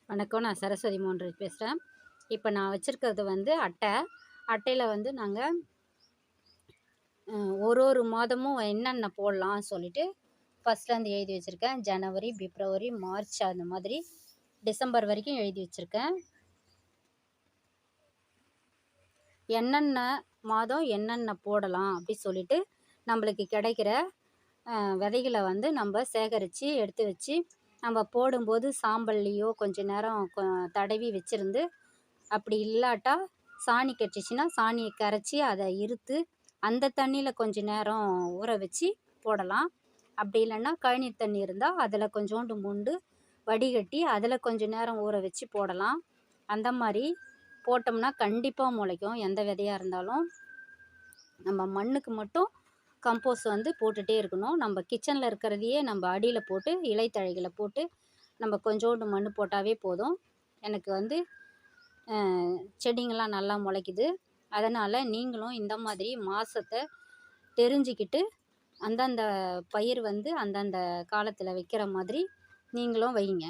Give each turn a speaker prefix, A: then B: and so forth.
A: வணக்கம். நான் சரஸ்வதி மோகன்ராஜ் பேசுகிறேன். இப்போ நான் வச்சுருக்கிறது வந்து அட்டையில் வந்து நாங்கள் ஒரு மாதமும் என்னென்ன போடலாம் சொல்லிட்டு ஃபஸ்ட்லேருந்து எழுதி வச்சுருக்கேன். ஜனவரி, பிப்ரவரி, மார்ச் அந்த மாதிரி டிசம்பர் வரைக்கும் எழுதி வச்சுருக்கேன். என்னென்ன மாதம் என்னென்ன போடலாம் அப்படி சொல்லிட்டு நம்மளுக்கு கிடைக்கிற விதைகளை வந்து நம்ம சேகரித்து எடுத்து வச்சு நம்ம போடும்போது சாம்பல்லையோ கொஞ்ச நேரம் தடவி வச்சுருந்து, அப்படி இல்லாட்டா சாணி கட்டுச்சுன்னா சாணியை கரைச்சி அதை இருத்து அந்த தண்ணியில் கொஞ்ச நேரம் ஊற வச்சு போடலாம். அப்படி இல்லைன்னா கழனி தண்ணி இருந்தால் அதில் கொஞ்சோண்டு மொண்டு வடிகட்டி அதில் கொஞ்ச நேரம் ஊற வச்சு போடலாம். அந்த மாதிரி போட்டோம்னா கண்டிப்பாக முளைக்கும். எந்த விதையாக இருந்தாலும் நம்ம மண்ணுக்கு மட்டும் கம்போஸ்ட் வந்து போட்டுகிட்டே இருக்கணும். நம்ம கிச்சனில் இருக்கிறதையே நம்ம அடியில் போட்டு இலைத்தழைகளை போட்டு நம்ம கொஞ்சோண்டு மண் போட்டாவே போதும். எனக்கு வந்து செடிங்கள்லாம் நல்லா முளைக்குது. அதனால் நீங்களும் இந்த மாதிரி மாதத்தை தெரிஞ்சுக்கிட்டு அந்தந்த பயிர் வந்து அந்தந்த காலத்தில் வைக்கிற மாதிரி நீங்களும் வைங்க.